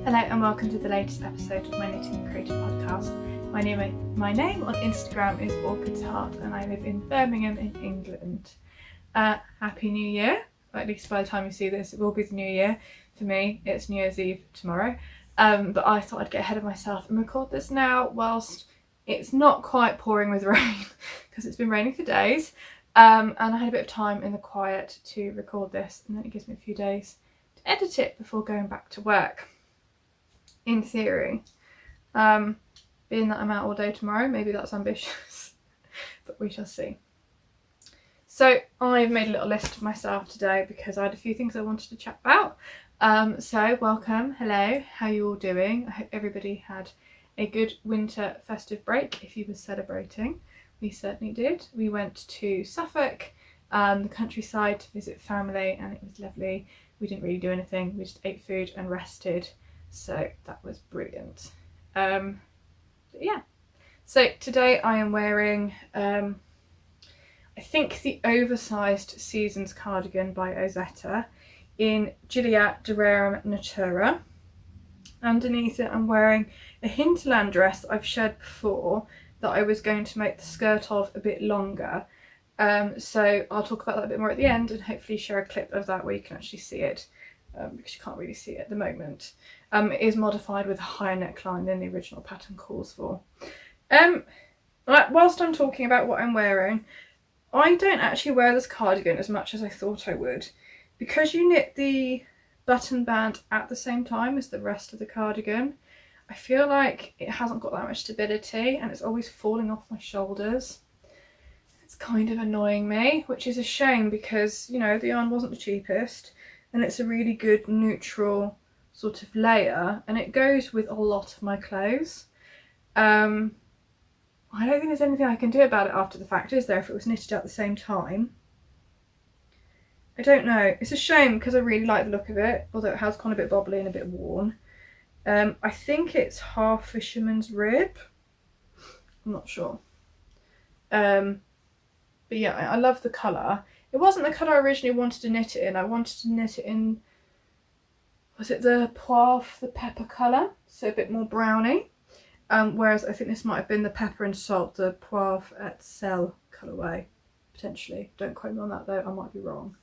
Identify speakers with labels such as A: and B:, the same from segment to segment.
A: Hello and welcome to the latest episode of my Knitting and Creative podcast. My name on Instagram is Orchid's Heart and I live in Birmingham in England. Happy New Year, or at least by the time you see this it will be the new year. For me it's New Year's Eve tomorrow, but I thought I'd get ahead of myself and record this now whilst it's not quite pouring with rain because it's been raining for days, and I had a bit of time in the quiet to record this, and then it gives me a few days to edit it before going back to work. In theory, being that I'm out all day tomorrow, maybe that's ambitious, but we shall see. So I've made a little list for myself today because I had a few things I wanted to chat about. So welcome, hello, how are you all doing? I hope everybody had a good winter festive break if you were celebrating. We certainly did. We went to Suffolk, the countryside, to visit family, and it was lovely. We didn't really do anything, we just ate food and rested. So that was brilliant. Yeah, so today I am wearing I think the Oversized Seasons cardigan by Ozetta in Gilliatt rerum Natura. Underneath it I'm wearing a Hinterland dress I've shared before that I was going to make the skirt of a bit longer. So I'll talk about that a bit more at the end and hopefully share a clip of that where you can actually see it. Because you can't really see it at the moment. It is modified with a higher neckline than the original pattern calls for. Whilst I'm talking about what I'm wearing, I don't actually wear this cardigan as much as I thought I would. Because you knit the button band at the same time as the rest of the cardigan, I feel like it hasn't got that much stability and it's always falling off my shoulders. It's kind of annoying me, which is a shame because, you know, the yarn wasn't the cheapest. And it's a really good neutral sort of layer and it goes with a lot of my clothes. I don't think there's anything I can do about it after the fact, is there, if it was knitted at the same time? I don't know. It's a shame because I really like the look of it, although it has gone a bit bobbly and a bit worn. I think it's half fisherman's rib. I'm not sure. But yeah, I love the colour. It wasn't the colour I originally wanted to knit it in. I wanted to knit it in, was it the poivre, the pepper colour? So a bit more browny. Whereas I think this might have been the pepper and salt, the poivre et sel colourway, potentially. Don't quote me on that though, I might be wrong.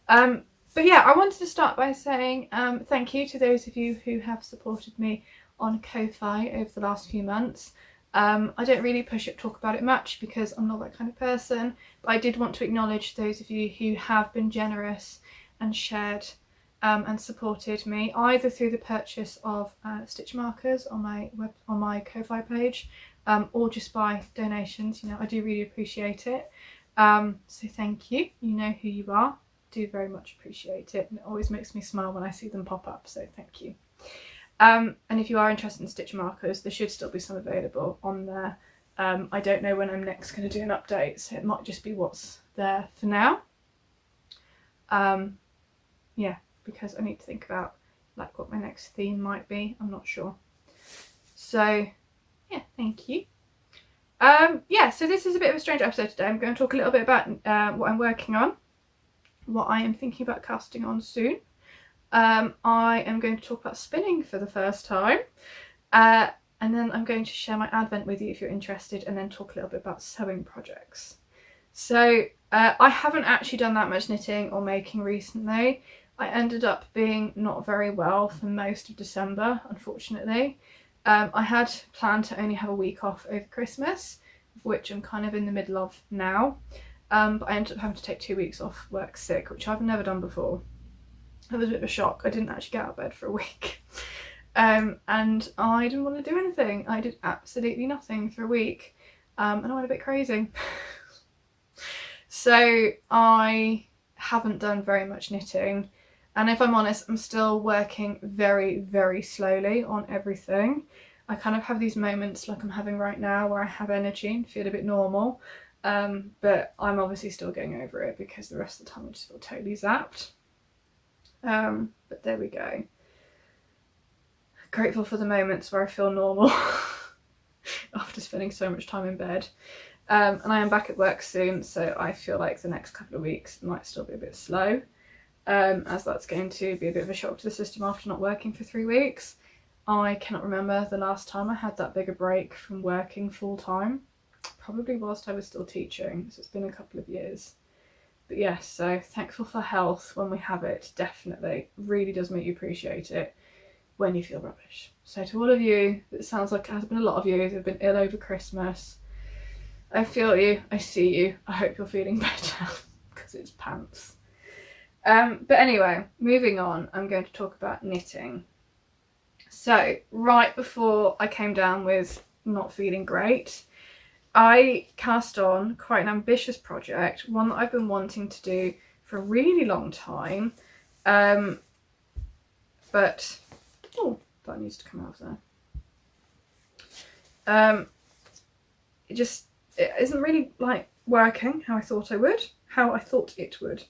A: But yeah, I wanted to start by saying thank you to those of you who have supported me on Ko-fi over the last few months. I don't really talk about it much because I'm not that kind of person, but I did want to acknowledge those of you who have been generous and shared and supported me, either through the purchase of stitch markers on my Ko-fi page, or just by donations. You know, I do really appreciate it. So thank you. You know who you are. Do very much appreciate it, and it always makes me smile when I see them pop up. So thank you. And if you are interested in stitch markers, there should still be some available on there. I don't know when I'm next going to do an update, so it might just be what's there for now. Yeah, because I need to think about like what my next theme might be. I'm not sure. So yeah, thank you. Yeah, so this is a bit of a strange episode today. I'm going to talk a little bit about what I'm working on, what I am thinking about casting on soon. I am going to talk about spinning for the first time, and then I'm going to share my advent with you if you're interested, and then talk a little bit about sewing projects. So I haven't actually done that much knitting or making recently. I ended up being not very well for most of December, unfortunately. I had planned to only have a week off over Christmas, which I'm kind of in the middle of now, but I ended up having to take 2 weeks off work sick, which I've never done before. It was a bit of a shock. I didn't actually get out of bed for a week. And I didn't want to do anything. I did absolutely nothing for a week. And I went a bit crazy. So I haven't done very much knitting. And if I'm honest, I'm still working very, very slowly on everything. I kind of have these moments like I'm having right now where I have energy and feel a bit normal. But I'm obviously still getting over it because the rest of the time I just feel totally zapped. But there we go. Grateful for the moments where I feel normal after spending so much time in bed. And I am back at work soon, so I feel like the next couple of weeks might still be a bit slow. as that's going to be a bit of a shock to the system after not working for 3 weeks. I cannot remember the last time I had that big a break from working full time. Probably whilst I was still teaching, so it's been a couple of years. But yes, so thankful for health when we have it, definitely. Really does make you appreciate it when you feel rubbish. So to all of you, it sounds like it has been a lot of you that have been ill over Christmas, I feel you, I see you, I hope you're feeling better, because it's pants. But anyway, moving on, I'm going to talk about knitting. So right before I came down with not feeling great, I cast on quite an ambitious project, one that I've been wanting to do for a really long time, but, oh, that needs to come out of there. It isn't really like working how I thought it would.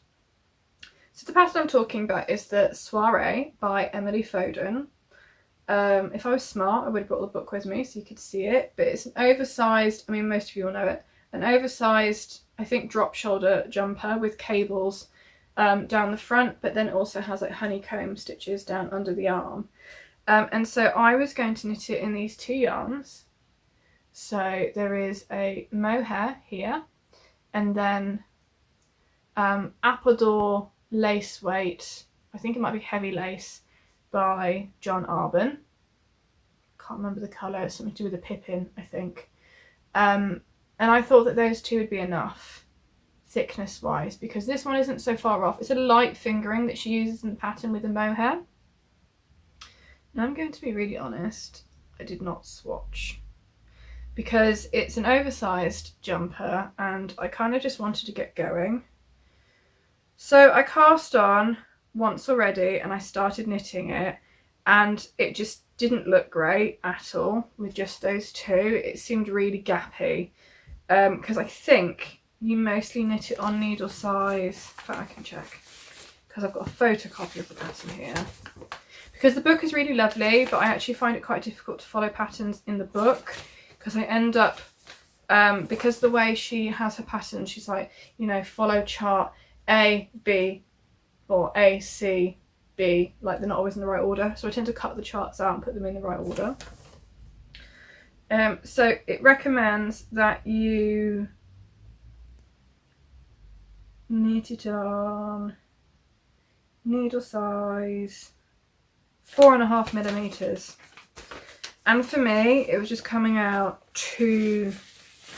A: So the pattern I'm talking about is the Soiree by Emily Foden. If I was smart, I would have brought the book with me so you could see it, but it's an oversized, I mean most of you will know it, an oversized, I think, drop shoulder jumper with cables down the front, but then it also has like honeycomb stitches down under the arm. And so I was going to knit it in these 2 yarns. So there is a Mohair here, and then Appledore lace weight, I think it might be heavy lace, by John Arbon. Can't remember the colour, it's something to do with a pippin, I think. And I thought that those 2 would be enough, thickness wise, because this one isn't so far off. It's a light fingering that she uses in the pattern with the Mohair. Now I'm going to be really honest, I did not swatch, because it's an oversized jumper and I kind of just wanted to get going. So I cast on once already and I started knitting it, and it just didn't look great at all with just those 2. It seemed really gappy, because I think you mostly knit it on needle size. In fact, I can check because I've got a photocopy of the pattern here, because the book is really lovely, but I actually find it quite difficult to follow patterns in the book, because I end up, because the way she has her pattern, she's like, you know, follow chart A, B, or A, C, B, like they're not always in the right order. So I tend to cut the charts out and put them in the right order. So it recommends that you knit it on needle size 4.5 millimeters. And for me, it was just coming out too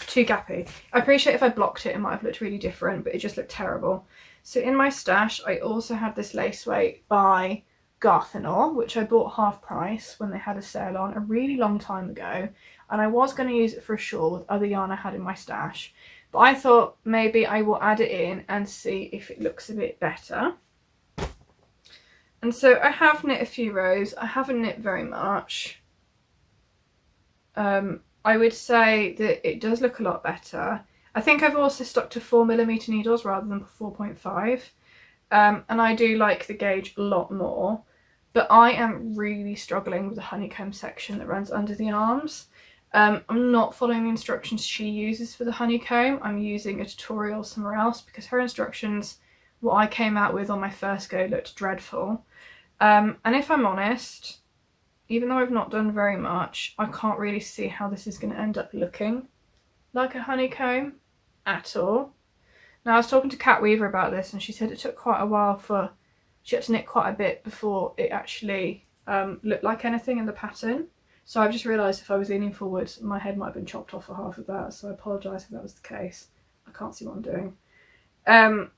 A: gappy. I appreciate if I blocked it, it might have looked really different, but it just looked terrible. So in my stash, I also had this lace weight by Garthenor, which I bought half price when they had a sale on a really long time ago. And I was going to use it for a shawl with other yarn I had in my stash. But I thought maybe I will add it in and see if it looks a bit better. And so I have knit a few rows. I haven't knit very much. I would say that it does look a lot better. I think I've also stuck to 4mm needles rather than 4.5. And I do like the gauge a lot more. But I am really struggling with the honeycomb section that runs under the arms. I'm not following the instructions she uses for the honeycomb. I'm using a tutorial somewhere else because her instructions, what I came out with on my first go, looked dreadful. And if I'm honest, even though I've not done very much, I can't really see how this is going to end up looking like a honeycomb at all. Now I was talking to Kat Weaver about this and she said it took quite a while for, she had to knit quite a bit before it actually looked like anything in the pattern. So I've just realised if I was leaning forward, my head might have been chopped off for half of that, so I apologise if that was the case. I can't see what I'm doing.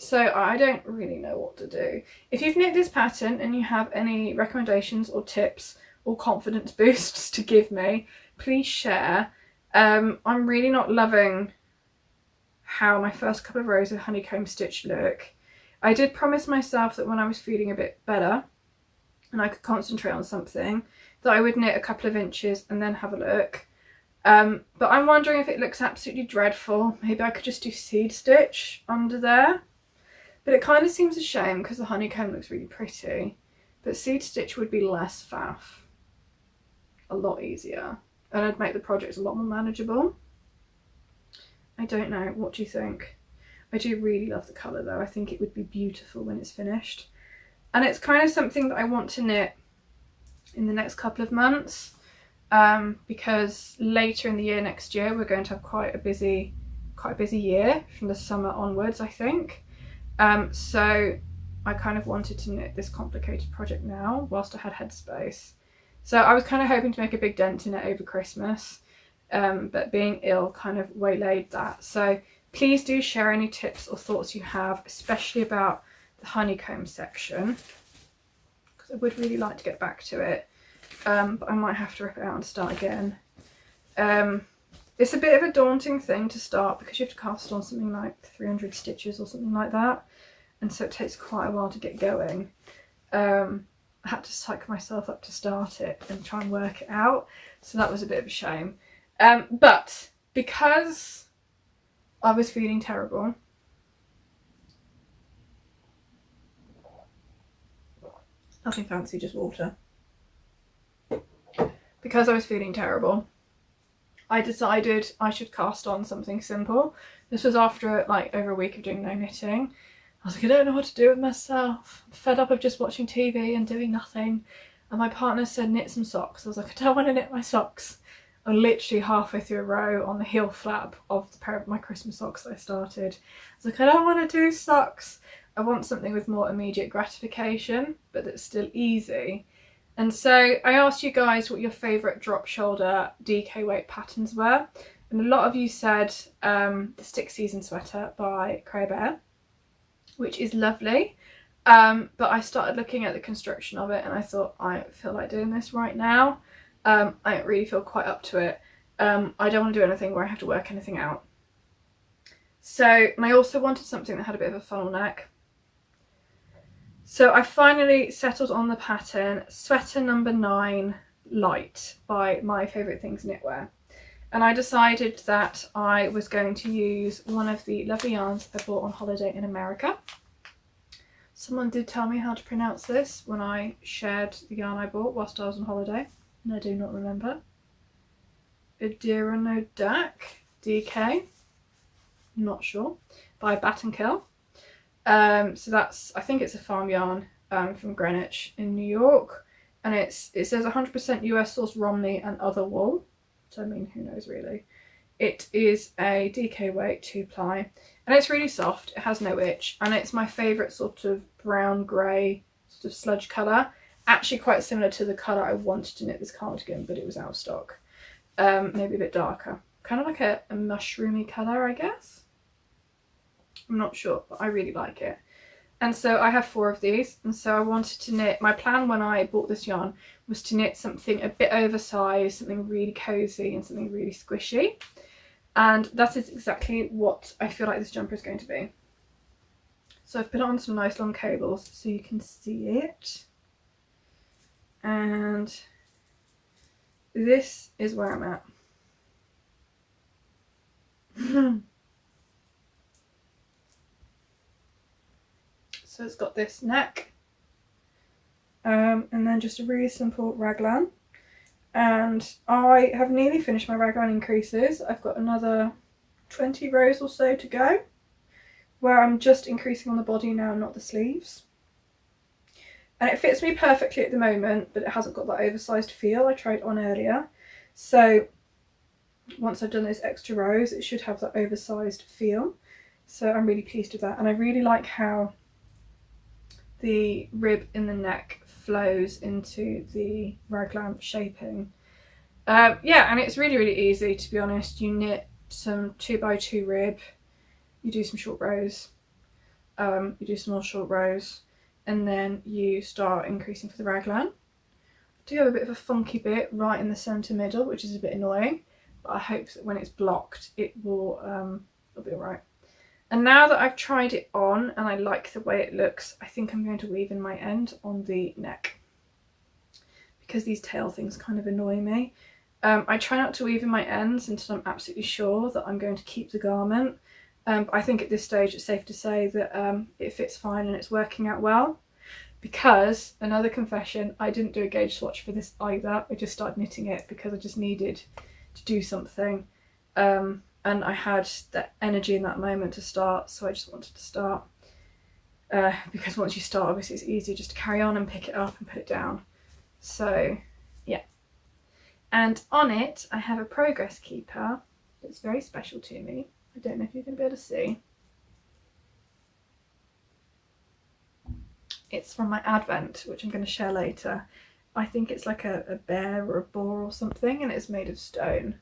A: So I don't really know what to do. If you've knit this pattern and you have any recommendations or tips or confidence boosts to give me, please share. I'm really not loving how my first couple of rows of honeycomb stitch look. I did promise myself that when I was feeling a bit better and I could concentrate on something, that I would knit a couple of inches and then have a look. But I'm wondering if it looks absolutely dreadful. Maybe I could just do seed stitch under there. But it kind of seems a shame because the honeycomb looks really pretty. But seed stitch would be less faff. A lot easier. And it'd make the project a lot more manageable. I don't know. What do you think? I do really love the colour though. I think it would be beautiful when it's finished. And it's kind of something that I want to knit in the next couple of months, because later in the year next year we're going to have quite a busy year from the summer onwards, I think. So I kind of wanted to knit this complicated project now whilst I had headspace. So I was kind of hoping to make a big dent in it over Christmas, but being ill kind of waylaid that. So please do share any tips or thoughts you have, especially about the honeycomb section, because I would really like to get back to it, but I might have to rip it out and start again. It's a bit of a daunting thing to start because you have to cast on something like 300 stitches or something like that, and so it takes quite a while to get going. I had to psych myself up to start it and try and work it out, so that was a bit of a shame. But because I was feeling terrible, nothing fancy, just water. Because I was feeling terrible, I decided I should cast on something simple. This was after like over a week of doing no knitting. I was like, I don't know what to do with myself. I'm fed up of just watching TV and doing nothing. And my partner said, knit some socks. I was like, I don't want to knit my socks. I'm literally halfway through a row on the heel flap of the pair of my Christmas socks that I started. I was like, I don't want to do socks. I want something with more immediate gratification, but that's still easy. And so I asked you guys what your favourite drop shoulder DK weight patterns were. And a lot of you said the Stick Season sweater by Bear, which is lovely. But I started looking at the construction of it and I thought, I don't feel like doing this right now. I don't really feel quite up to it. I don't want to do anything where I have to work anything out. So, and I also wanted something that had a bit of a funnel neck. So I finally settled on the pattern Sweater number 9 Light by My Favourite Things Knitwear. And I decided that I was going to use one of the lovely yarns I bought on holiday in America. Someone did tell me how to pronounce this when I shared the yarn I bought whilst I was on holiday, and I do not remember. Ardinodack DK, not sure, by Battenkill. So that's, I think it's a farm yarn from Greenwich in New York, and it says 100% US sourced Romney and other wool. So I mean, who knows really. It is a DK weight 2-ply, and it's really soft. It has no itch, and it's my favourite sort of brown grey sort of sludge colour. Actually quite similar to the colour I wanted to knit this cardigan, but it was out of stock. Maybe a bit darker. Kind of like a mushroomy colour, I guess. I'm not sure, but I really like it. And so I have 4 of these, and so I wanted to knit, my plan when I bought this yarn was to knit something a bit oversized, something really cosy and something really squishy. And that is exactly what I feel like this jumper is going to be. So I've put on some nice long cables so you can see it. And this is where I'm at. So it's got this neck, and then just a really simple raglan. And I have nearly finished my raglan increases. I've got another 20 rows or so to go, where I'm just increasing on the body now, not the sleeves. And it fits me perfectly at the moment, but it hasn't got that oversized feel I tried on earlier. So once I've done those extra rows, it should have that oversized feel. So I'm really pleased with that. And I really like how the rib in the neck flows into the raglan shaping. Yeah, and it's really, really easy, to be honest. You knit some 2x2 rib, you do some short rows, you do some more short rows, and then you start increasing for the raglan. I do have a bit of a funky bit right in the centre middle, which is a bit annoying, but I hope that when it's blocked it will it'll be alright. And now that I've tried it on and I like the way it looks, I think I'm going to weave in my end on the neck, because these tail things kind of annoy me. I try not to weave in my ends until I'm absolutely sure that I'm going to keep the garment. But I think at this stage it's safe to say that it fits fine and it's working out well. Because, another confession, I didn't do a gauge swatch for this either. I just started knitting it because I just needed to do something. and I had the energy in that moment to start, so I just wanted to start. Because once you start, obviously it's easier just to carry on and pick it up and put it down. So yeah. And on it I have a progress keeper that's very special to me. I don't know if you're going to be able to see. It's from my advent, which I'm going to share later. I think it's like a bear or a boar or something, and it's made of stone.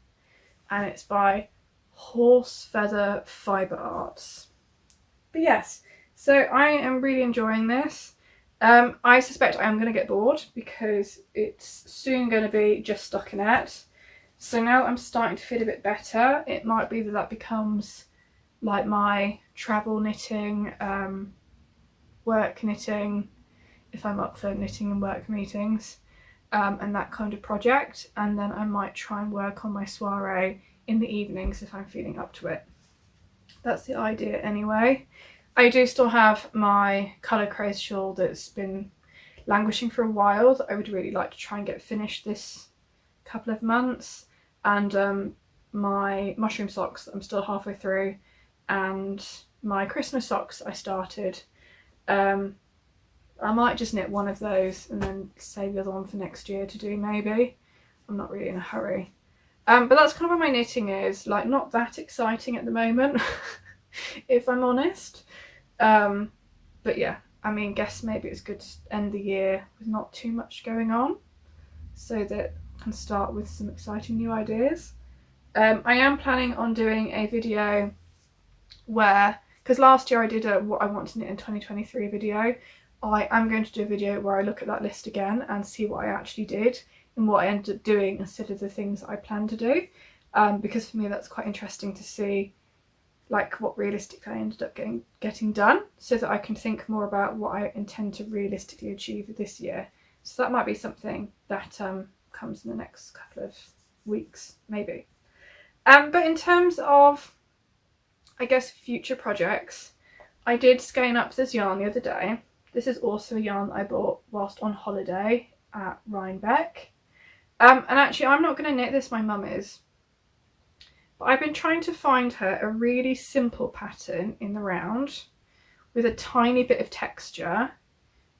A: And it's by Horse Feather Fibre Arts. But yes, so I am really enjoying this. I suspect I am going to get bored because it's soon going to be just stockinette. So now I'm starting to feel a bit better. It might be that that becomes like my travel knitting, work knitting, if I'm up for knitting and work meetings, and that kind of project. And then I might try and work on my soiree in the evenings if I'm feeling up to it. That's the idea anyway. I do still have my colour craze shawl that's been languishing for a while that I would really like to try and get finished this couple of months, and my mushroom socks that I'm still halfway through, and my Christmas socks I started. I might just knit one of those and then save the other one for next year to do maybe. I'm not really in a hurry. But that's kind of where my knitting is, like not that exciting at the moment, if I'm honest. But yeah, I mean, guess maybe it's good to end the year with not too much going on so that I can start with some exciting new ideas. I am planning on doing a video where, because last year I did a what I want to knit in 2023 video, I am going to do a video where I look at that list again and see what I actually did and what I ended up doing instead of the things I planned to do, because for me that's quite interesting to see like what realistically I ended up getting done, so that I can think more about what I intend to realistically achieve this year. So that might be something that comes in the next couple of weeks maybe. But in terms of, I guess, future projects, I did skein up this yarn the other day. This is also a yarn that I bought whilst on holiday at Rhinebeck. And actually I'm not going to knit this, my mum is. But I've been trying to find her a really simple pattern in the round with a tiny bit of texture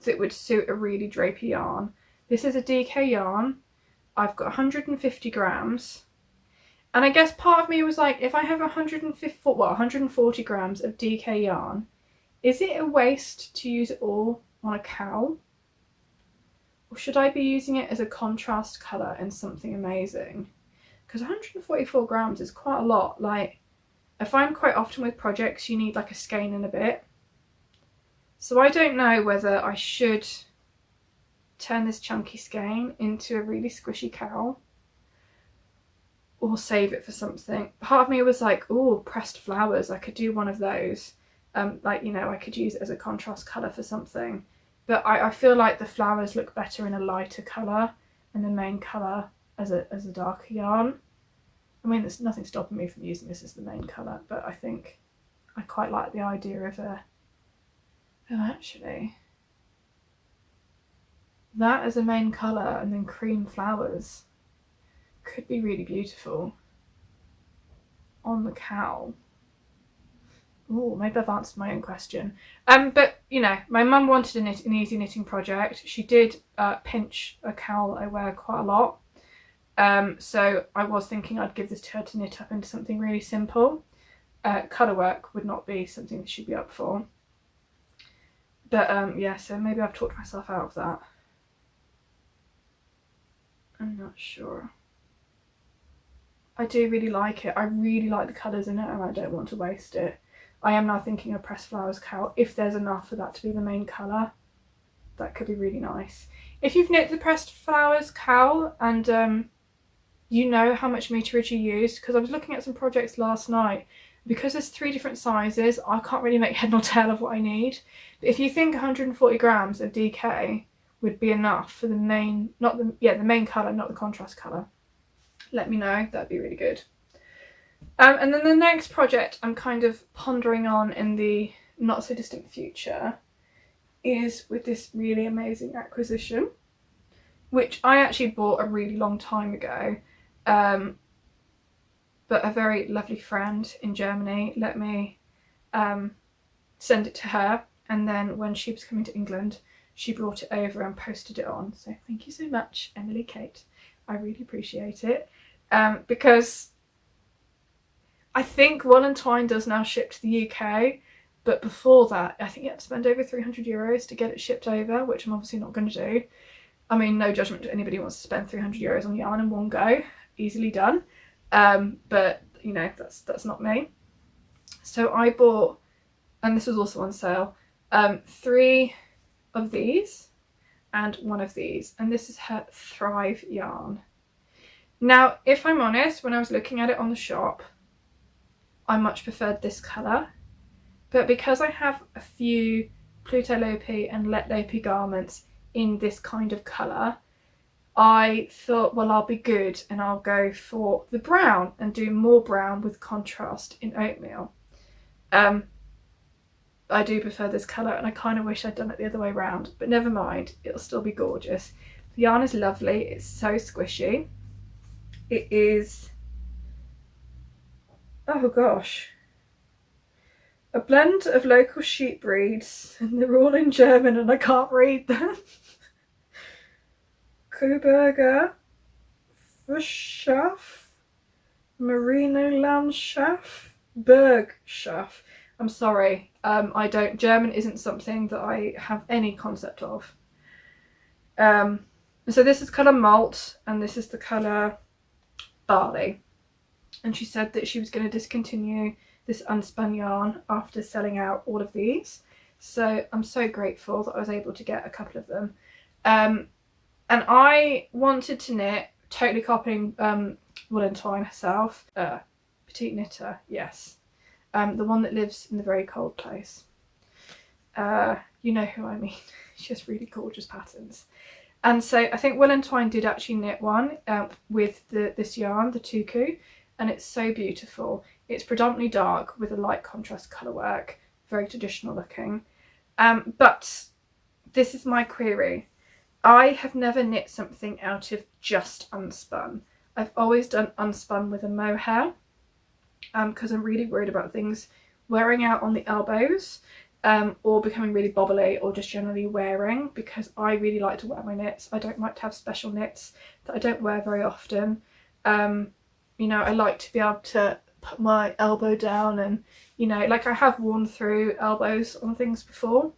A: that would suit a really drapey yarn. This is a DK yarn. I've got 150 grams. And I guess part of me was like, if I have 140 grams of DK yarn, is it a waste to use it all on a cowl? Or should I be using it as a contrast colour in something amazing? Because 144 grams is quite a lot. Like, I find quite often with projects you need like a skein and a bit. So I don't know whether I should turn this chunky skein into a really squishy cowl or save it for something. Part of me was like, oh, pressed flowers, I could do one of those. Like, you know, I could use it as a contrast colour for something. But I feel like the flowers look better in a lighter colour and the main colour as a darker yarn. I mean, there's nothing stopping me from using this as the main colour, but I think I quite like the idea of actually that as a main colour and then cream flowers could be really beautiful on the cowl. Oh, maybe I've answered my own question. But you know, my mum wanted an easy knitting project. She did pinch a cowl that I wear quite a lot. So I was thinking I'd give this to her to knit up into something really simple. Colour work would not be something that she'd be up for. But yeah, so maybe I've talked myself out of that. I'm not sure. I do really like it. I really like the colours in it and I don't want to waste it. I am now thinking of pressed flowers cowl. If there's enough for that to be the main colour, that could be really nice. If you've knit the pressed flowers cowl and you know how much meterage you used, because I was looking at some projects last night, because there's 3 different sizes, I can't really make head nor tail of what I need. But if you think 140 grams of DK would be enough for the main, the main colour, not the contrast colour, let me know, that'd be really good. And then the next project I'm kind of pondering on in the not so distant future is with this really amazing acquisition, which I actually bought a really long time ago. but a very lovely friend in Germany let me send it to her, and then when she was coming to England she brought it over and posted it on. So thank you so much, Emily Kate. I really appreciate it, because I think Woollentwine does now ship to the UK, but before that I think you had to spend over €300 to get it shipped over, which I'm obviously not going to do. I mean, no judgment to anybody who wants to spend €300 on yarn in one go, easily done, but you know, that's not me. So I bought, and this was also on sale, 3 of these and 1 of these, and this is her Thrive yarn. Now, if I'm honest, when I was looking at it on the shop, I much preferred this colour, but because I have a few Pluto Lopi and Let Lopi garments in this kind of colour, I thought, well, I'll be good and I'll go for the brown and do more brown with contrast in oatmeal. I do prefer this colour, and I kind of wish I'd done it the other way around, but never mind, it'll still be gorgeous. The yarn is lovely, it's so squishy. It is, oh gosh, a blend of local sheep breeds, and they're all in German and I can't read them. Coburger, Fischschaff, Merino Landschaft, Bergschaft. I'm sorry, German isn't something that I have any concept of. So this is colour malt, and this is the colour barley. And she said that she was going to discontinue this unspun yarn after selling out all of these. So I'm so grateful that I was able to get a couple of them. And I wanted to knit, totally copying Woollentwine herself, Petite knitter, yes. The one that lives in the very cold place. You know who I mean. She has really gorgeous patterns. And so I think Woollentwine did actually knit one with this yarn, the Tuku, and it's so beautiful. It's predominantly dark with a light contrast colour work, very traditional looking. But this is my query. I have never knit something out of just unspun. I've always done unspun with a mohair, because I'm really worried about things wearing out on the elbows, or becoming really bobbly, or just generally wearing, because I really like to wear my knits. I don't like to have special knits that I don't wear very often. You know, I like to be able to put my elbow down, and you know, like I have worn through elbows on things before.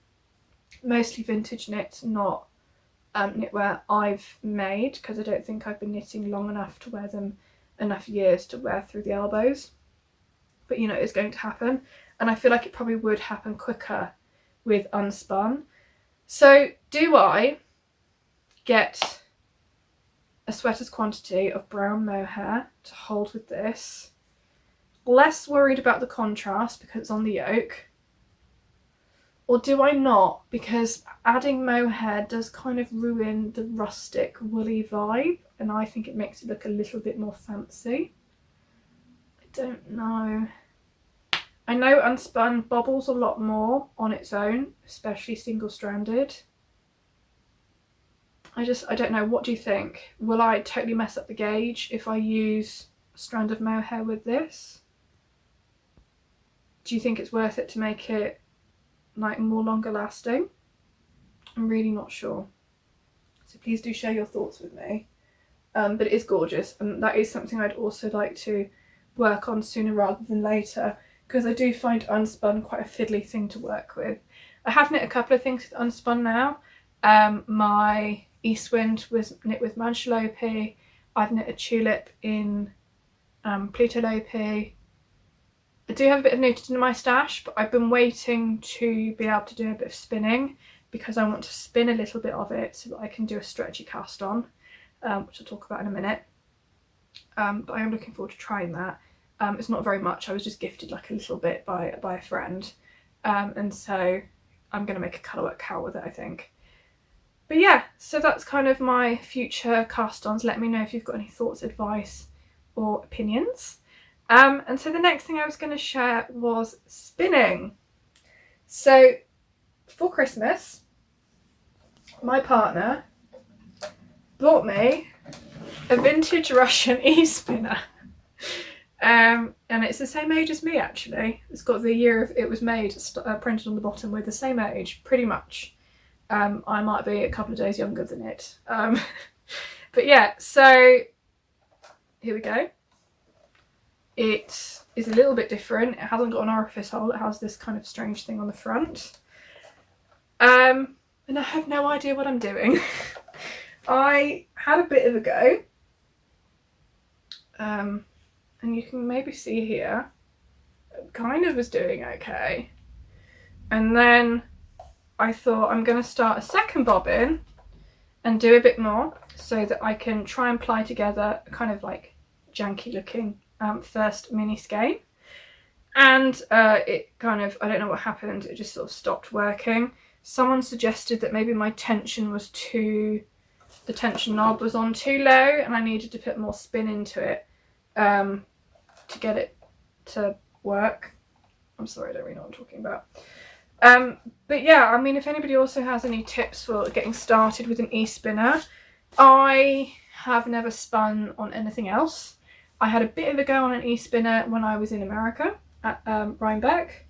A: Mostly vintage knits, not knitwear I've made, because I don't think I've been knitting long enough to wear them enough years to wear through the elbows. But you know, it's going to happen, and I feel like it probably would happen quicker with unspun. So do I get a sweater's quantity of brown mohair to hold with this, less worried about the contrast because it's on the yoke, or do I not, because adding mohair does kind of ruin the rustic woolly vibe, and I think it makes it look a little bit more fancy. I don't know. I know unspun bobbles a lot more on its own, especially single-stranded. I don't know. What do you think? Will I totally mess up the gauge if I use a strand of mohair with this? Do you think it's worth it to make it like more longer lasting? I'm really not sure. So please do share your thoughts with me. But it is gorgeous, and that is something I'd also like to work on sooner rather than later, because I do find unspun quite a fiddly thing to work with. I have knit a couple of things with unspun now. My Eastwind was knit with Manchalope. I've knit a tulip in Pluto Lopi. I do have a bit of knitted in my stash, but I've been waiting to be able to do a bit of spinning, because I want to spin a little bit of it so that I can do a stretchy cast on, which I'll talk about in a minute. But I am looking forward to trying that. It's not very much, I was just gifted like a little bit by a friend, and so I'm going to make a colourwork cowl with it, I think. But yeah, so that's kind of my future cast-ons. Let me know if you've got any thoughts, advice or opinions. And so the next thing I was going to share was spinning. So for Christmas, my partner bought me a vintage Russian e-spinner. And it's the same age as me, actually. It's got the year of it was made printed on the bottom. We're the same age, pretty much. I might be a couple of days younger than it. But yeah, so here we go. It is a little bit different. It hasn't got an orifice hole. It has this kind of strange thing on the front. And I have no idea what I'm doing. I had a bit of a go. And you can maybe see here, it kind of was doing okay. And then I thought I'm going to start a second bobbin and do a bit more so that I can try and ply together a kind of like janky looking first mini skein. And it kind of, I don't know what happened, it just sort of stopped working. Someone suggested that maybe my tension was the tension knob was on too low and I needed to put more spin into it to get it to work. I'm sorry, I don't really know what I'm talking about. But yeah, I mean, if anybody also has any tips for getting started with an e-spinner, I have never spun on anything else. I had a bit of a go on an e-spinner when I was in America at Rhinebeck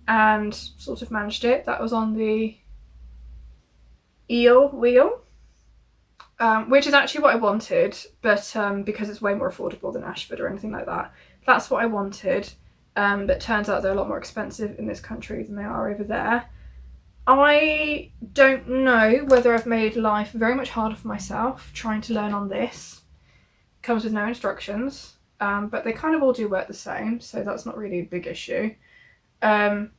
A: and sort of managed it. That was on the eel wheel, which is actually what I wanted, but because it's way more affordable than Ashford or anything like that, that's what I wanted. But it turns out they're a lot more expensive in this country than they are over there. I don't know whether I've made life very much harder for myself trying to learn on this. It comes with no instructions, but they kind of all do work the same, so that's not really a big issue. But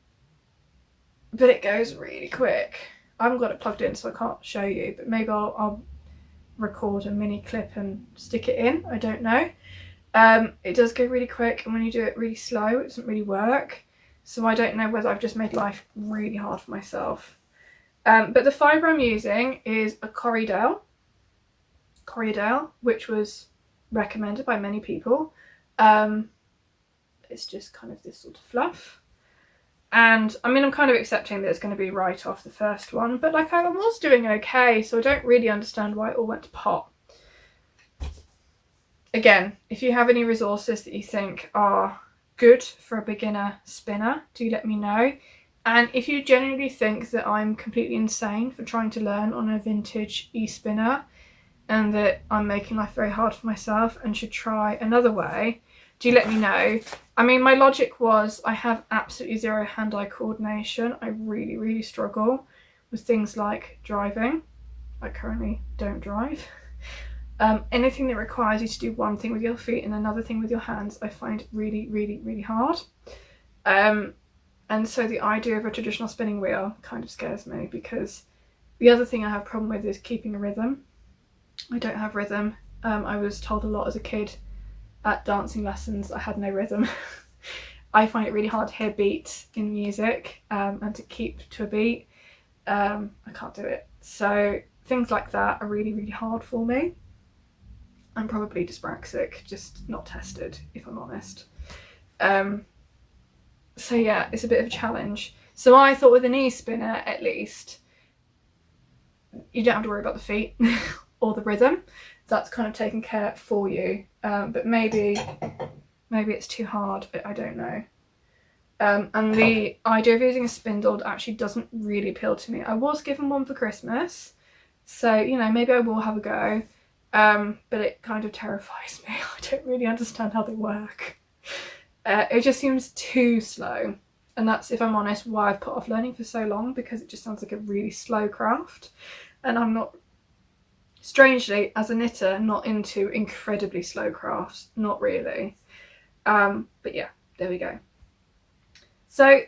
A: it goes really quick. I haven't got it plugged in, so I can't show you, but maybe I'll record a mini clip and stick it in. I don't know. It does go really quick, and when you do it really slow, it doesn't really work. So I don't know whether I've just made life really hard for myself. But the fibre I'm using is a Corriedale, which was recommended by many people. It's just kind of this sort of fluff. And I mean, I'm kind of accepting that it's going to be right off the first one, but like I was doing okay, so I don't really understand why it all went to pot. Again, if you have any resources that you think are good for a beginner spinner, do let me know. And if you genuinely think that I'm completely insane for trying to learn on a vintage e-spinner and that I'm making life very hard for myself and should try another way, do let me know. I mean, my logic was I have absolutely zero hand-eye coordination. I really, really struggle with things like driving. I currently don't drive. Anything that requires you to do one thing with your feet and another thing with your hands, I find really, really, really hard. And so the idea of a traditional spinning wheel kind of scares me, because the other thing I have a problem with is keeping a rhythm. I don't have rhythm. I was told a lot as a kid at dancing lessons I had no rhythm. I find it really hard to hear beats in music and to keep to a beat. I can't do it. So things like that are really, really hard for me. I'm probably dyspraxic, just not tested, if I'm honest. So yeah, it's a bit of a challenge. So I thought with an e-spinner, at least, you don't have to worry about the feet or the rhythm. That's kind of taken care for you. But maybe it's too hard, I don't know. And the idea of using a spindle actually doesn't really appeal to me. I was given one for Christmas, so, you know, maybe I will have a go. But it kind of terrifies me. I don't really understand how they work. It just seems too slow. And that's, if I'm honest, why I've put off learning for so long, because it just sounds like a really slow craft. And I'm not, strangely, as a knitter, not into incredibly slow crafts. Not really. But yeah, there we go. So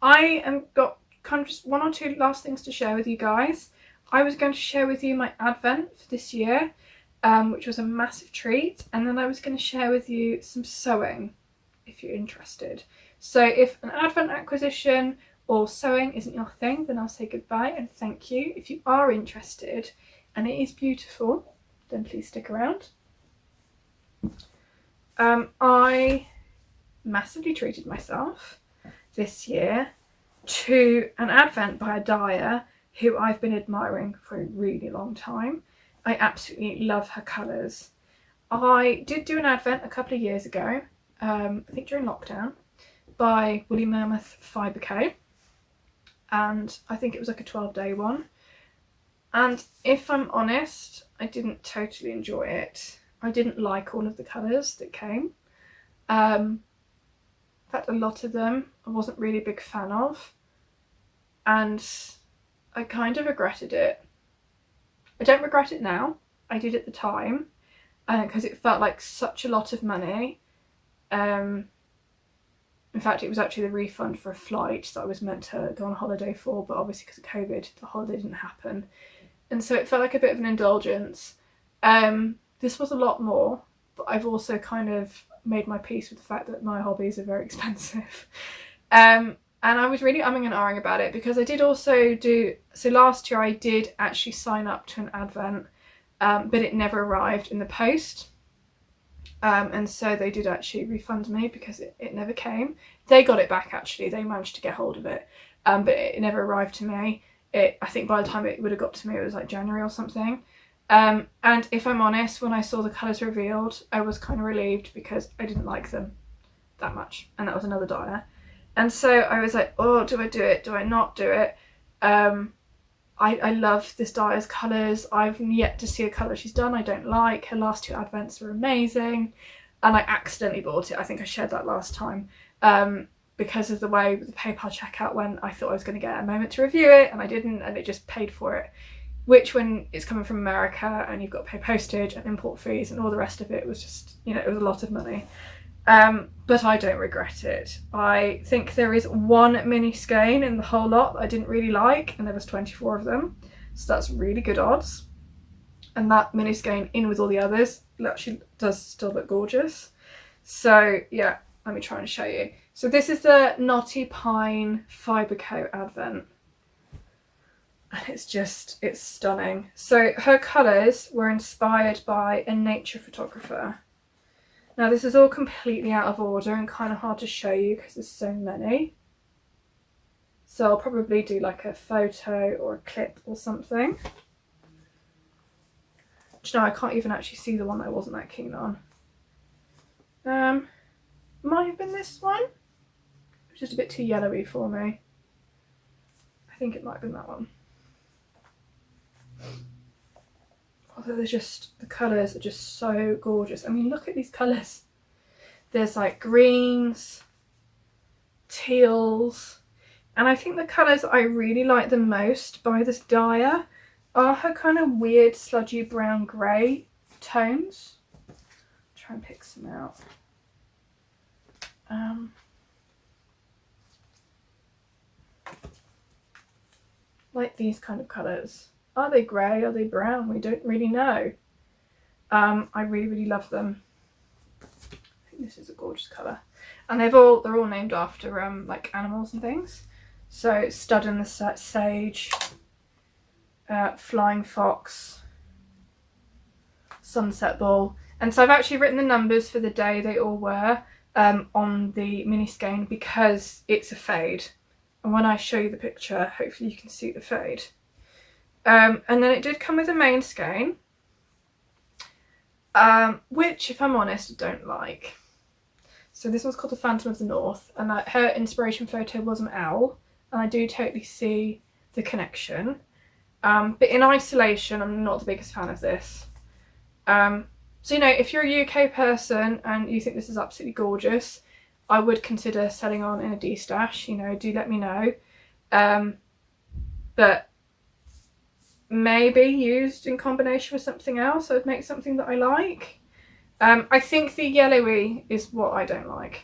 A: I am got kind of just one or two last things to share with you guys. I was going to share with you my advent for this year, which was a massive treat, and then I was going to share with you some sewing if you're interested. So if an advent acquisition or sewing isn't your thing, then I'll say goodbye and thank you. If you are interested and it is beautiful, then please stick around. I massively treated myself this year to an advent by a dyer who I've been admiring for a really long time. I absolutely love her colours. I did do an advent a couple of years ago, I think during lockdown, by Woolly Mammoth Fibre Co. And I think it was like a 12-day one. And if I'm honest, I didn't totally enjoy it. I didn't like all of the colours that came. In fact, a lot of them I wasn't really a big fan of. And I kind of regretted it. I don't regret it now. I did at the time because it felt like such a lot of money. In fact, it was actually the refund for a flight that I was meant to go on holiday for, but obviously because of COVID, the holiday didn't happen. And so it felt like a bit of an indulgence. This was a lot more, but I've also kind of made my peace with the fact that my hobbies are very expensive. And I was really umming and ahhing about it because I did also do, so last year I did actually sign up to an advent, but it never arrived in the post. And so they did actually refund me because it never came. They got it back actually, they managed to get hold of it, but it never arrived to me. I think by the time it would have got to me it was like January or something. And if I'm honest, when I saw the colours revealed, I was kind of relieved because I didn't like them that much, and that was another dyer. And so I was like, oh, do I do it? Do I not do it? I love this dyer's colours. I've yet to see a colour she's done I don't like. Her last 2 advents were amazing. And I accidentally bought it. I think I shared that last time. Because of the way the PayPal checkout went, I thought I was going to get a moment to review it, and I didn't, and it just paid for it. Which, when it's coming from America and you've got to pay postage and import fees and all the rest of it, was just, you know, it was a lot of money. But I don't regret it. I think there is one mini skein in the whole lot that I didn't really like, and there was 24 of them. So that's really good odds. And that mini skein in with all the others actually does still look gorgeous. So yeah, let me try and show you. So this is the Knotty Pine Fibre Co advent. And it's stunning. So her colours were inspired by a nature photographer. Now this is all completely out of order and kind of hard to show you because there's so many. So I'll probably do like a photo or a clip or something. Do you know, I can't even actually see the one I wasn't that keen on. Might have been this one. It was just a bit too yellowy for me. I think it might have been that one. Although the colours are just so gorgeous. I mean, look at these colours. There's like greens, teals, and I think the colours I really like the most by this dyer are her kind of weird sludgy brown grey tones. Try and pick some out. Like these kind of colours. Are they grey? Are they brown? We don't really know. I really love them. I think this is a gorgeous colour. And they're all named after like animals and things. So Stud in the Sage, Flying Fox, Sunset Ball. And so I've actually written the numbers for the day they all were on the mini skein because it's a fade. And when I show you the picture, hopefully you can see the fade. And then it did come with a main skein, which, if I'm honest, I don't like. So this one's called the Phantom of the North, and her inspiration photo was an owl, and I do totally see the connection. But in isolation, I'm not the biggest fan of this. So, you know, if you're a UK person and you think this is absolutely gorgeous, I would consider selling on in a D-stash, you know, do let me know. But maybe used in combination with something else, I would make something that I like. I think the yellowy is what I don't like.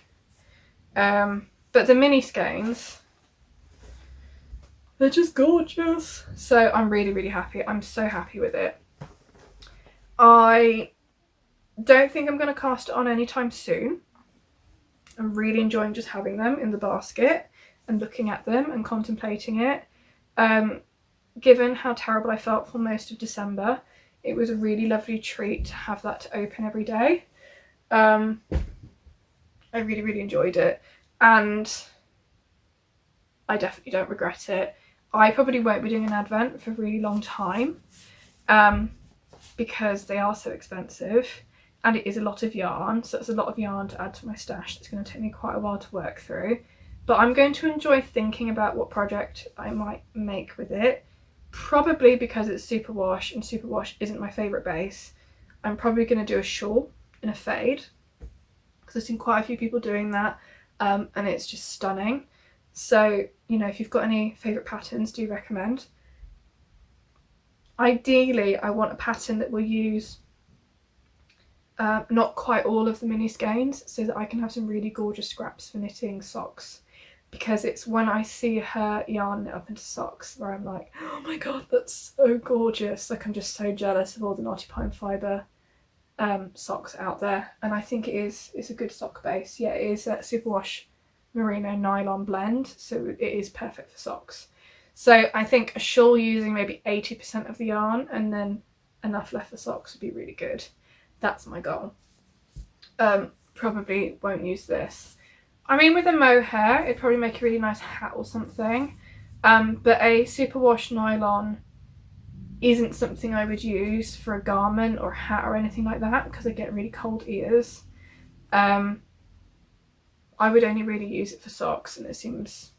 A: But the mini skeins, they're just gorgeous. So I'm really happy. I'm so happy with it. I don't think I'm going to cast it on anytime soon. I'm really enjoying just having them in the basket and looking at them and contemplating it. Given how terrible I felt for most of December, it was a really lovely treat to have that to open every day. I really enjoyed it, and I definitely don't regret it. I probably won't be doing an advent for a really long time because they are so expensive, and it is a lot of yarn, so it's a lot of yarn to add to my stash. It's going to take me quite a while to work through, but I'm going to enjoy thinking about what project I might make with it. Probably because it's superwash, and superwash isn't my favourite base. I'm probably going to do a shawl in a fade, because I've seen quite a few people doing that, and it's just stunning. So, you know, if you've got any favourite patterns, do recommend. Ideally, I want a pattern that will use not quite all of the mini skeins, so that I can have some really gorgeous scraps for knitting socks, because it's when I see her yarn knit up into socks where I'm like, oh my god, that's so gorgeous. Like, I'm just so jealous of all the Knotty Pine Fibre socks out there, and I think it's a good sock base. Yeah, it is a superwash merino nylon blend, so it is perfect for socks. So I think a shawl using maybe 80% of the yarn and then enough left for socks would be really good. That's my goal. Probably won't use this. I mean, with a mohair, it'd probably make a really nice hat or something. But a superwash nylon isn't something I would use for a garment or a hat or anything like that, because I get really cold ears. I would only really use it for socks, and it seems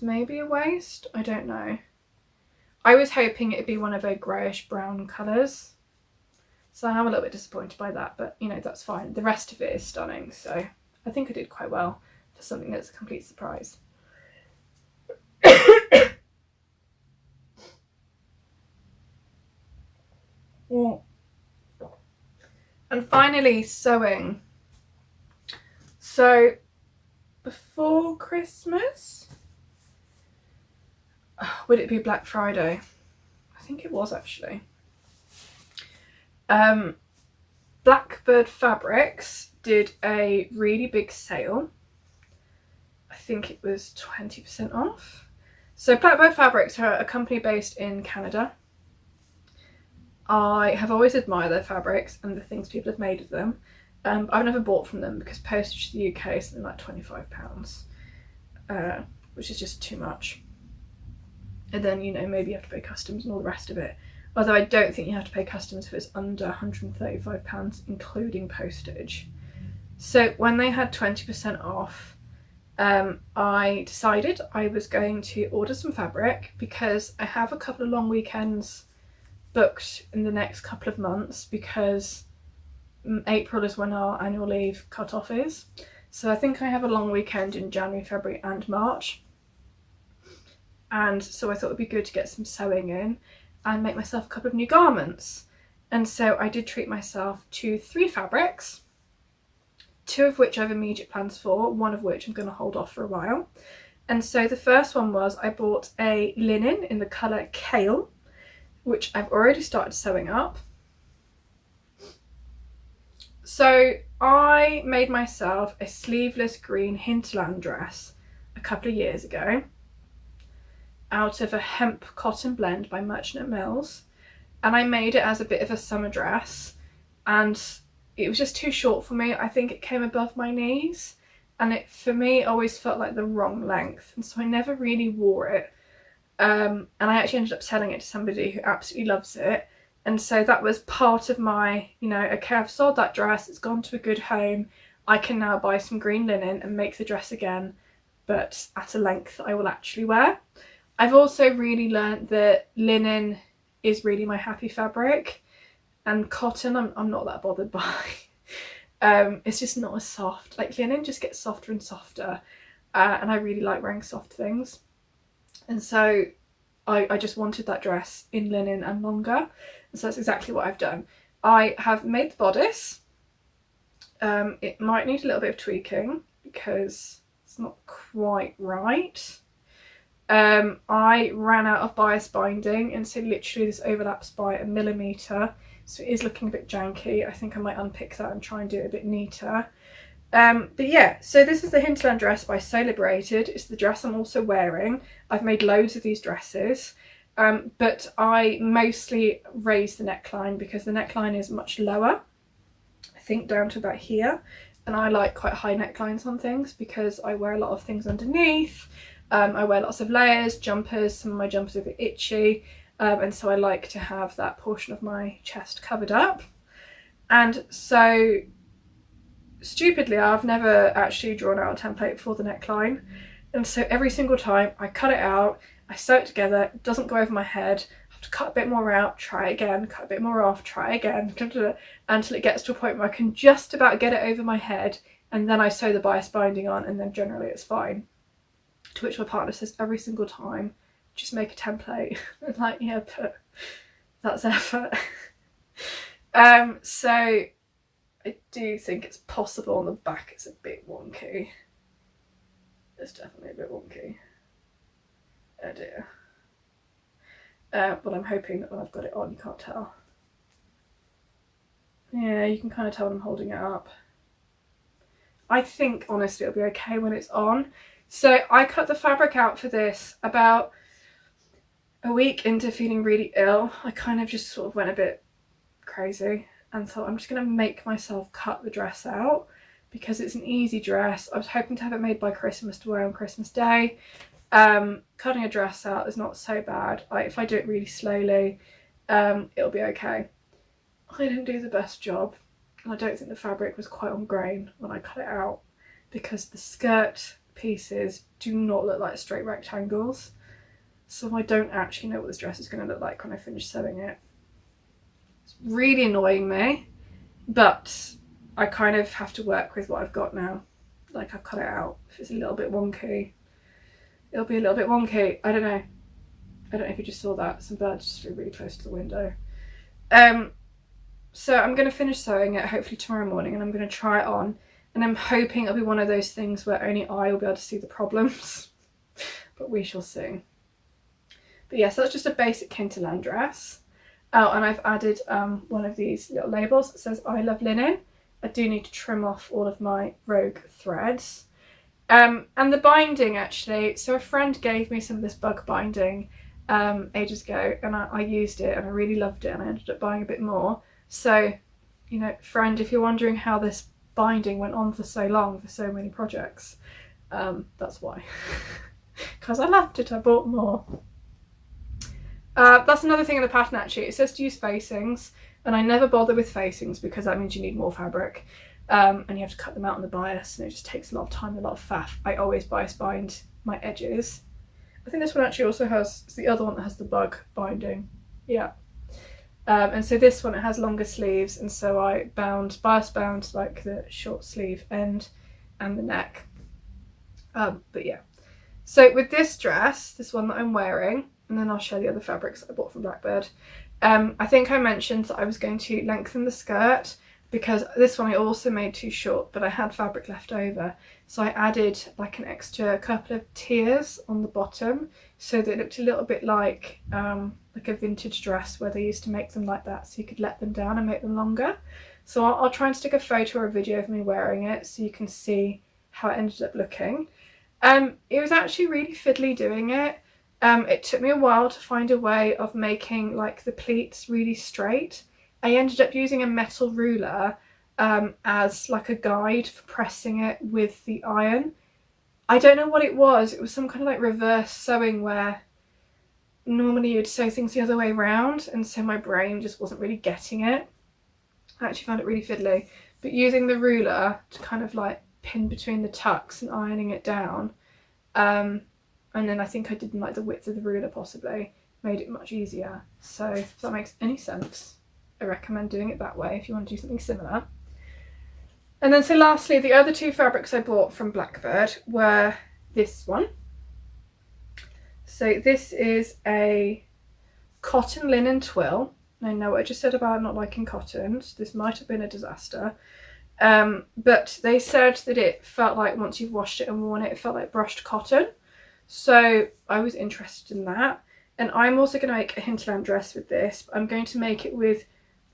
A: maybe a waste. I don't know. I was hoping it'd be one of a greyish brown colours, so I'm a little bit disappointed by that, but you know, that's fine. The rest of it is stunning, so I think I did quite well for something that's a complete surprise. And finally, sewing. So before Christmas, would it be Black Friday? I think it was actually. Blackbird Fabrics did a really big sale. I think it was 20% off. So Blackbird Fabrics are a company based in Canada. I have always admired their fabrics and the things people have made of them. I've never bought from them because postage to the UK is something like £25, which is just too much. And then, you know, maybe you have to pay customs and all the rest of it. Although I don't think you have to pay customs if it's under £135, including postage. So when they had 20% off, I decided I was going to order some fabric, because I have a couple of long weekends booked in the next couple of months, because April is when our annual leave cut-off is. So I think I have a long weekend in January, February and March. And so I thought it'd be good to get some sewing in and make myself a couple of new garments. And so I did treat myself to 3 fabrics, 2 of which I have immediate plans for, 1 of which I'm going to hold off for a while. And so the first one was, I bought a linen in the colour Cowl, which I've already started sewing up. So I made myself a sleeveless green Hinterland dress a couple of years ago out of a hemp cotton blend by Merchant Mills, and I made it as a bit of a summer dress, and it was just too short for me. I think it came above my knees, and it, for me, always felt like the wrong length, and so I never really wore it. And I actually ended up selling it to somebody who absolutely loves it. And so that was part of my, you know, okay, I've sold that dress, it's gone to a good home, I can now buy some green linen and make the dress again, but at a length that I will actually wear. I've also really learnt that linen is really my happy fabric, and cotton I'm not that bothered by. It's just not as soft. Like, linen just gets softer and softer, and I really like wearing soft things. And so I just wanted that dress in linen and longer, and so that's exactly what I've done. I have made the bodice. It might need a little bit of tweaking because it's not quite right. I ran out of bias binding, and so literally this overlaps by 1 millimetre, so it is looking a bit janky. I think I might unpick that and try and do it a bit neater. But yeah, so this is the Hinterland dress by Sew Liberated. It's the dress I'm also wearing. I've made loads of these dresses, but I mostly raise the neckline because the neckline is much lower, I think down to about here, and I like quite high necklines on things because I wear a lot of things underneath. I wear lots of layers, jumpers, some of my jumpers are a bit itchy, and so I like to have that portion of my chest covered up. And so stupidly, I've never actually drawn out a template for the neckline, and so every single time I cut it out, I sew it together, it doesn't go over my head, I have to cut a bit more out, try again, cut a bit more off, try again, until it gets to a point where I can just about get it over my head, and then I sew the bias binding on, and then generally it's fine. To which my partner says every single time, just make a template. I'm like, yeah, but that's effort. So I do think it's possible on the back it's a bit wonky. It's definitely a bit wonky. Oh dear. But I'm hoping that when I've got it on you can't tell. Yeah, you can kind of tell when I'm holding it up. I think honestly it'll be okay when it's on. So I cut the fabric out for this about a week into feeling really ill. I kind of just sort of went a bit crazy and thought I'm just going to make myself cut the dress out because it's an easy dress. I was hoping to have it made by Christmas to wear on Christmas Day. Cutting a dress out is not so bad. If I do it really slowly, it'll be okay. I didn't do the best job, and I don't think the fabric was quite on grain when I cut it out because the skirt pieces do not look like straight rectangles, so I don't actually know what this dress is going to look like when I finish sewing it. It's really annoying me, but I kind of have to work with what I've got now. Like, I've cut it out. If it's a little bit wonky, it'll be a little bit wonky. I don't know if you just saw that. Some birds just flew really close to the window. So I'm going to finish sewing it hopefully tomorrow morning, and I'm going to try it on, and I'm hoping it'll be one of those things where only I will be able to see the problems, but we shall see. But yes, that's just a basic Hinterland dress. Oh, and I've added one of these little labels that says I love linen. I do need to trim off all of my rogue threads. And the binding actually, so a friend gave me some of this bug binding ages ago, and I used it and I really loved it, and I ended up buying a bit more. So, you know, friend, if you're wondering how this binding went on for so long, for so many projects, that's why. Because I loved it, I bought more. That's another thing in the pattern actually. It says to use facings, and I never bother with facings because that means you need more fabric, and you have to cut them out on the bias, and it just takes a lot of time and a lot of faff. I always bias bind my edges. I think this one actually also has, it's the other one that has the bug binding. Yeah. And so this one, it has longer sleeves, and so I bias bound like the short sleeve end and the neck. But yeah. So with this dress, this one that I'm wearing, and then I'll show the other fabrics that I bought from Blackbird. I think I mentioned that I was going to lengthen the skirt because this one I also made too short, but I had fabric left over. So I added like an extra couple of tiers on the bottom so that it looked a little bit like a vintage dress where they used to make them like that, so you could let them down and make them longer. So I'll try and stick a photo or a video of me wearing it so you can see how it ended up looking. It was actually really fiddly doing it. It took me a while to find a way of making like the pleats really straight. I ended up using a metal ruler as like a guide for pressing it with the iron. I don't know what it was. It was some kind of like reverse sewing where normally you'd sew things the other way around, and so my brain just wasn't really getting it. I actually found it really fiddly. But using the ruler to kind of like pin between the tucks and ironing it down, and then I think I did like the width of the ruler possibly, made it much easier. So if that makes any sense, I recommend doing it that way if you want to do something similar. And then so lastly, the other two fabrics I bought from Blackbird were this one. So this is a cotton linen twill. I know what I just said about not liking cottons. This might have been a disaster. But they said that it felt like once you've washed it and worn it, it felt like brushed cotton. So I was interested in that. And I'm also going to make a Hinterland dress with this. I'm going to make it with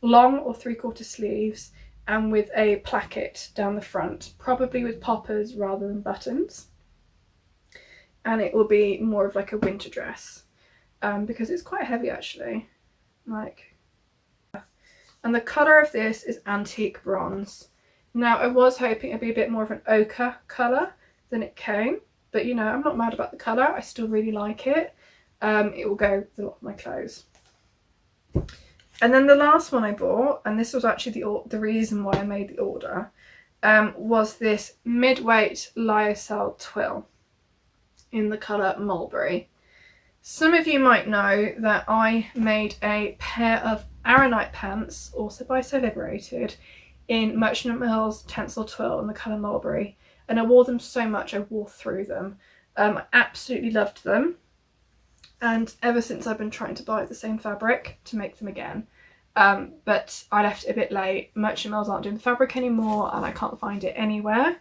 A: long or 3/4 sleeves and with a placket down the front, probably with poppers rather than buttons. And it will be more of like a winter dress because it's quite heavy actually. And the colour of this is antique bronze. Now I was hoping it'd be a bit more of an ochre colour than it came, but you know, I'm not mad about the colour. I still really like it. It will go with a lot of my clothes. And then the last one I bought, and this was actually the reason why I made the order, was this mid-weight lyocell twill in the colour Mulberry. Some of you might know that I made a pair of Aranite pants, also by Sew Liberated, in Merchant Mill's Tencel Twill in the colour Mulberry, and I wore them so much I wore through them. I absolutely loved them, and ever since I've been trying to buy the same fabric to make them again, but I left it a bit late. Merchant Mills aren't doing the fabric anymore and I can't find it anywhere,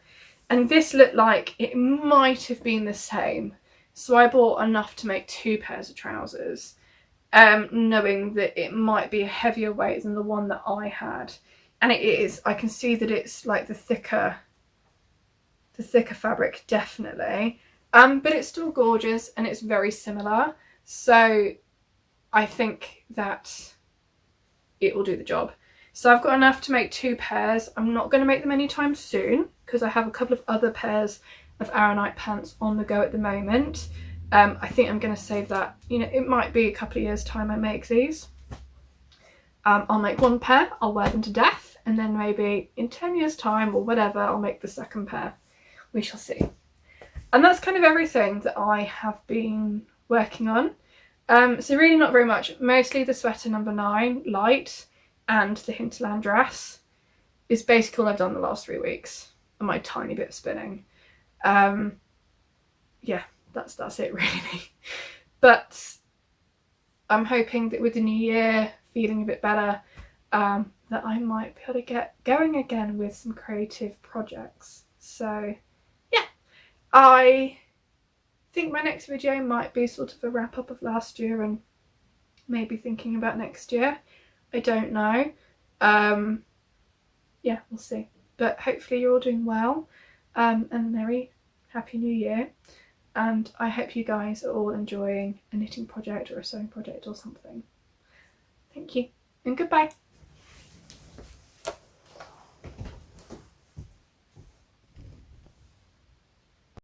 A: and this looked like it might have been the same, so I bought enough to make 2 pairs of trousers, knowing that it might be a heavier weight than the one that I had. And it is. I can see that it's like the thicker fabric, definitely. But it's still gorgeous and it's very similar. So I think that it will do the job. So I've got enough to make 2 pairs. I'm not going to make them anytime soon because I have a couple of other pairs of Aranite pants on the go at the moment. I think I'm going to save that. You know, it might be a couple of years' time I make these. I'll make 1 pair, I'll wear them to death, and then maybe in 10 years' time or whatever, I'll make the 2nd pair. We shall see. And that's kind of everything that I have been working on. So really not very much. Mostly the sweater number 9, light, and the Hinterland dress is basically all I've done the last 3 weeks. And my tiny bit of spinning. Yeah, that's it really. But I'm hoping that with the new year, feeling a bit better, that I might be able to get going again with some creative projects. So yeah, I think my next video might be sort of a wrap up of last year and maybe thinking about next year. I don't know. Yeah, we'll see. But hopefully you're all doing well, and merry happy new year. And I hope you guys are all enjoying a knitting project or a sewing project or something. Thank you and goodbye.